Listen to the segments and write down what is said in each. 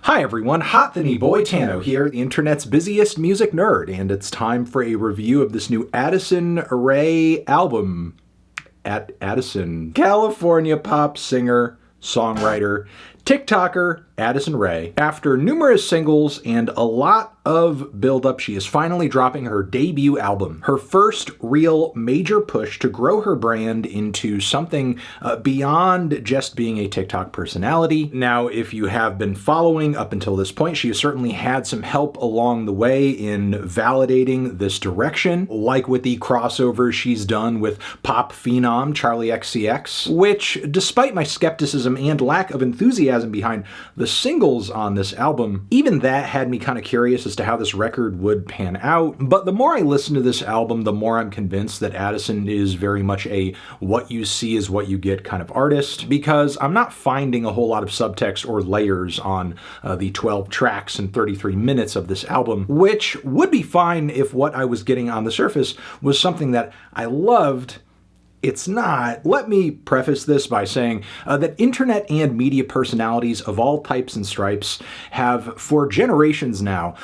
Hi everyone, Hotthany Boy Tano here, the internet's busiest music nerd, and it's time for a review of this new Addison Rae album. Addison, California pop singer, songwriter, TikToker, Addison Rae. After numerous singles and a lot of build-up, she is finally dropping her debut album. Her first real major push to grow her brand into something beyond just being a TikTok personality. Now, if you have been following up until this point, she has certainly had some help along the way in validating this direction, like with the crossovers she's done with pop phenom Charli XCX, which, despite my skepticism and lack of enthusiasm behind the singles on this album, even that had me kind of curious as to how this record would pan out. But the more I listen to this album, the more I'm convinced that Addison is very much a what you see is what you get kind of artist, because I'm not finding a whole lot of subtext or layers on the 12 tracks and 33 minutes of this album, which would be fine if what I was getting on the surface was something that I loved. It's not. Let me preface this by saying that internet and media personalities of all types and stripes have, for generations now,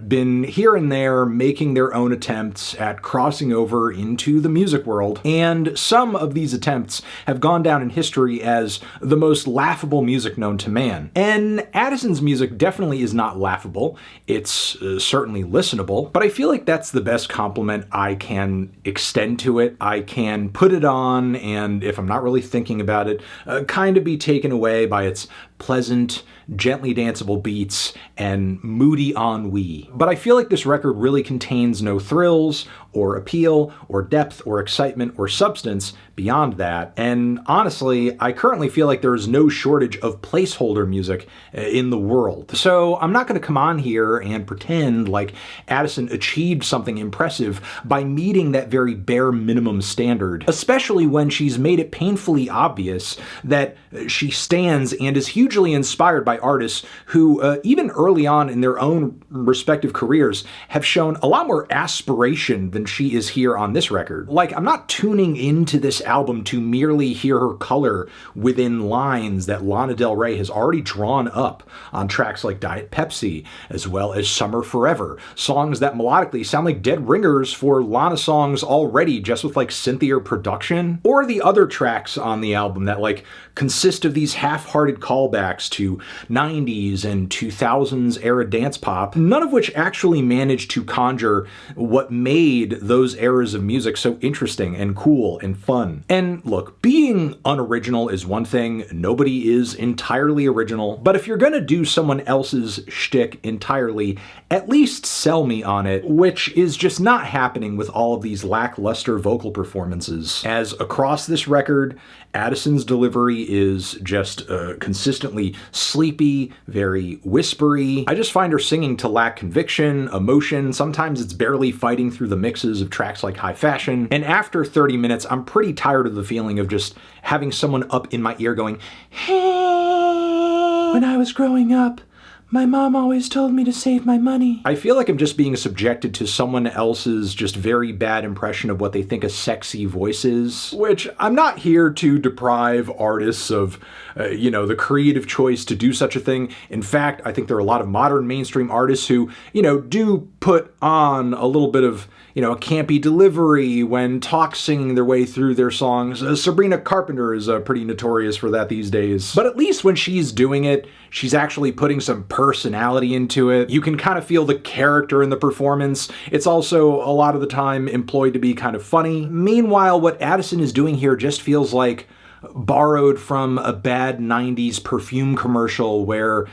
been here and there making their own attempts at crossing over into the music world, and some of these attempts have gone down in history as the most laughable music known to man. And Addison's music definitely is not laughable. It's certainly listenable, but I feel like that's the best compliment I can extend to it. I can put it on, and if I'm not really thinking about it, kind of be taken away by its pleasant, gently danceable beats and moody ennui. But I feel like this record really contains no thrills or appeal or depth or excitement or substance beyond that. And honestly, I currently feel like there is no shortage of placeholder music in the world. So I'm not going to come on here and pretend like Addison achieved something impressive by meeting that very bare minimum standard, especially when she's made it painfully obvious that she stands and is hugely inspired by artists who, even early on in their own respective careers, have shown a lot more aspiration than she is here on this record. Like, I'm not tuning into this album to merely hear her color within lines that Lana Del Rey has already drawn up on tracks like Diet Pepsi, as well as Summer Forever, songs that melodically sound like dead ringers for Lana songs already, just with like synthier production, or the other tracks on the album that like consist of these half-hearted callbacks to 90s and 2000s era dance pop, none of which actually managed to conjure what made those eras of music so interesting and cool and fun. And look, being unoriginal is one thing, nobody is entirely original, but if you're gonna do someone else's shtick entirely, at least sell me on it, which is just not happening with all of these lackluster vocal performances. As across this record, Addison's delivery is just consistently sleepy, very whispery. I just find her singing to lack conviction, emotion. Sometimes it's barely fighting through the mixes of tracks like High Fashion. And after 30 minutes, I'm pretty tired of the feeling of just having someone up in my ear going, "Hey, when I was growing up, my mom always told me to save my money." I feel like I'm just being subjected to someone else's just very bad impression of what they think a sexy voice is, which I'm not here to deprive artists of, the creative choice to do such a thing. In fact, I think there are a lot of modern mainstream artists who, do put on a little bit of, a campy delivery when talk singing their way through their songs. Sabrina Carpenter is pretty notorious for that these days. But at least when she's doing it, she's actually putting some personality into it. You can kind of feel the character in the performance. It's also a lot of the time employed to be kind of funny. Meanwhile, what Addison is doing here just feels like borrowed from a bad 90s perfume commercial where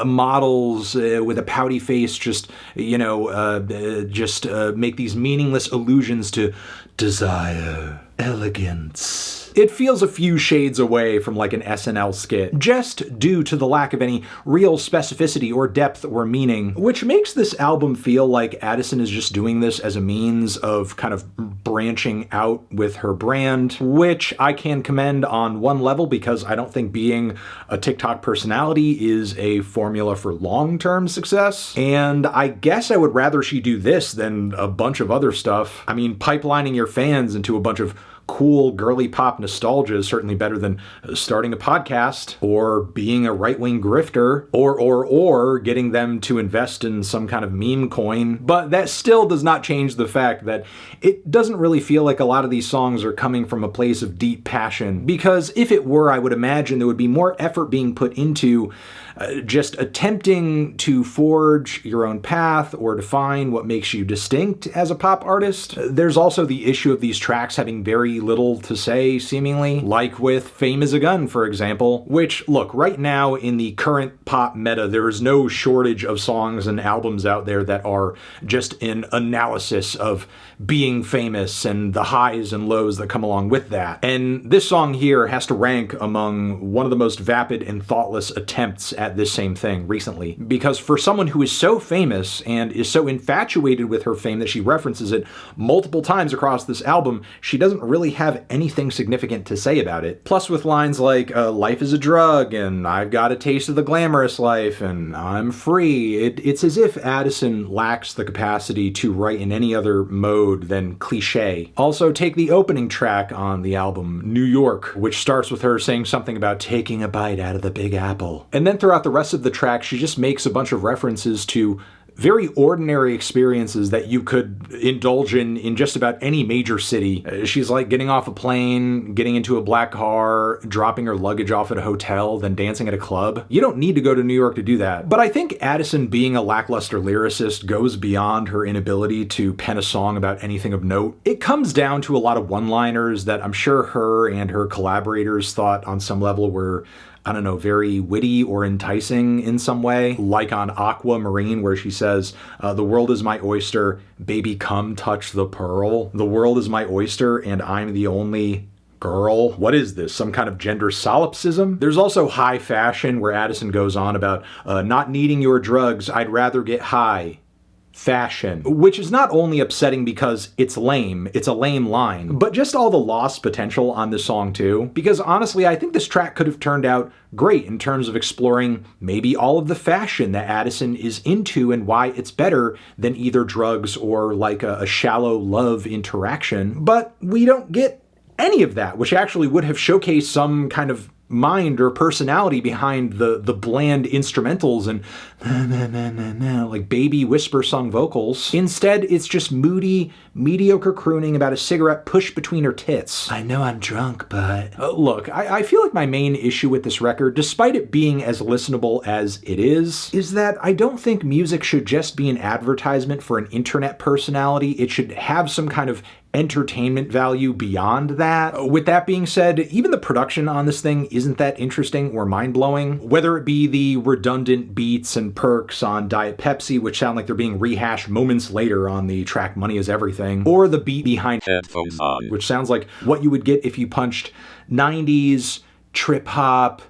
models with a pouty face just make these meaningless allusions to desire, elegance. It feels a few shades away from like an SNL skit, just due to the lack of any real specificity or depth or meaning, which makes this album feel like Addison is just doing this as a means of kind of branching out with her brand, which I can commend on one level because I don't think being a TikTok personality is a formula for long-term success. And I guess I would rather she do this than a bunch of other stuff. I mean, pipelining your fans into a bunch of cool girly pop nostalgia is certainly better than starting a podcast or being a right-wing grifter or getting them to invest in some kind of meme coin. But that still does not change the fact that it doesn't really feel like a lot of these songs are coming from a place of deep passion. Because if it were, I would imagine there would be more effort being put into just attempting to forge your own path or define what makes you distinct as a pop artist. There's also the issue of these tracks having very little to say, seemingly, like with Fame is a Gun, for example, which, look, right now in the current pop meta, there is no shortage of songs and albums out there that are just an analysis of being famous and the highs and lows that come along with that. And this song here has to rank among one of the most vapid and thoughtless attempts at this same thing recently. Because for someone who is so famous and is so infatuated with her fame that she references it multiple times across this album, she doesn't really have anything significant to say about it. Plus with lines like, life is a drug, and I've got a taste of the glamorous life, and I'm free. It's as if Addison lacks the capacity to write in any other mode than cliche. Also, take the opening track on the album, New York, which starts with her saying something about taking a bite out of the Big Apple. And then throughout the rest of the track, she just makes a bunch of references to very ordinary experiences that you could indulge in just about any major city. She's like getting off a plane, getting into a black car, dropping her luggage off at a hotel, then dancing at a club. You don't need to go to New York to do that. But I think Addison being a lackluster lyricist goes beyond her inability to pen a song about anything of note. It comes down to a lot of one-liners that I'm sure her and her collaborators thought on some level were, I don't know, very witty or enticing in some way, like on Aquamarine, where she says, the world is my oyster, baby come touch the pearl. The world is my oyster and I'm the only girl. What is this? Some kind of gender solipsism? There's also High Fashion, where Addison goes on about not needing your drugs, I'd rather get high. Fashion, which is not only upsetting because it's a lame line, but just all the lost potential on this song too. Because honestly, I think this track could have turned out great in terms of exploring maybe all of the fashion that Addison is into and why it's better than either drugs or like a shallow love interaction. But we don't get any of that, which actually would have showcased some kind of mind or personality behind the bland instrumentals and like baby whisper sung vocals. Instead, it's just moody, mediocre crooning about a cigarette pushed between her tits. I know I'm drunk, but... Look, I feel like my main issue with this record, despite it being as listenable as it is that I don't think music should just be an advertisement for an internet personality. It should have some kind of entertainment value beyond that. With that being said, even the production on this thing isn't that interesting or mind-blowing. Whether it be the redundant beats and perks on Diet Pepsi, which sound like they're being rehashed moments later on the track Money Is Everything, or the beat behind Headphones On, which sounds like what you would get if you punched 90s trip-hop,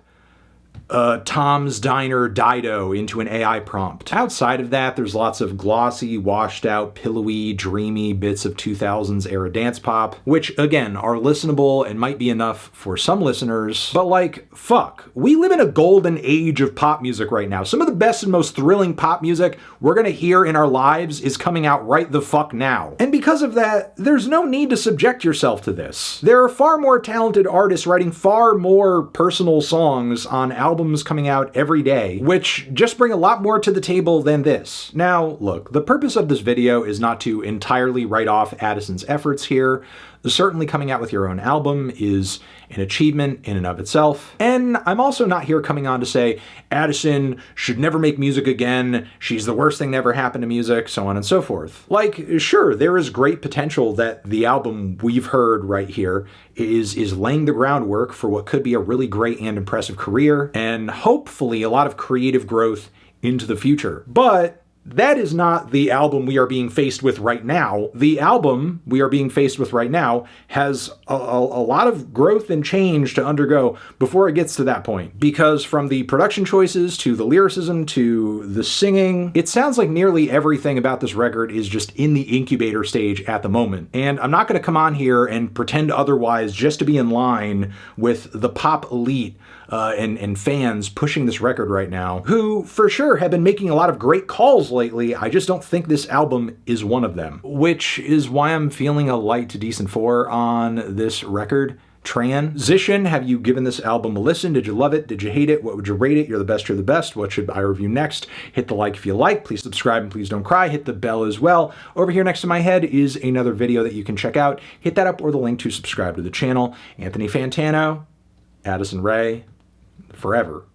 Tom's Diner Dido into an AI prompt. Outside of that, there's lots of glossy, washed out, pillowy, dreamy bits of 2000s era dance pop, which again are listenable and might be enough for some listeners, but like, fuck. We live in a golden age of pop music right now. Some of the best and most thrilling pop music we're gonna hear in our lives is coming out right the fuck now. And because of that, there's no need to subject yourself to this. There are far more talented artists writing far more personal songs on albums coming out every day, which just bring a lot more to the table than this. Now, look, the purpose of this video is not to entirely write off Addison's efforts here. Certainly coming out with your own album is an achievement in and of itself. And I'm also not here coming on to say Addison should never make music again, she's the worst thing that ever happened to music, so on and so forth. Like, sure, there is great potential that the album we've heard right here is laying the groundwork for what could be a really great and impressive career, and hopefully a lot of creative growth into the future. But that is not the album we are being faced with right now. The album we are being faced with right now has a lot of growth and change to undergo before it gets to that point. Because from the production choices to the lyricism to the singing, it sounds like nearly everything about this record is just in the incubator stage at the moment. And I'm not going to come on here and pretend otherwise just to be in line with the pop elite and fans pushing this record right now, who for sure have been making a lot of great calls lately. I just don't think this album is one of them, which is why I'm feeling a light to decent 4 on this record. Transition, have you given this album a listen? Did you love it? Did you hate it? What would you rate it? You're the best, you're the best. What should I review next? Hit the like if you like. Please subscribe and please don't cry. Hit the bell as well. Over here next to my head is another video that you can check out. Hit that up or the link to subscribe to the channel. Anthony Fantano, Addison Rae, forever.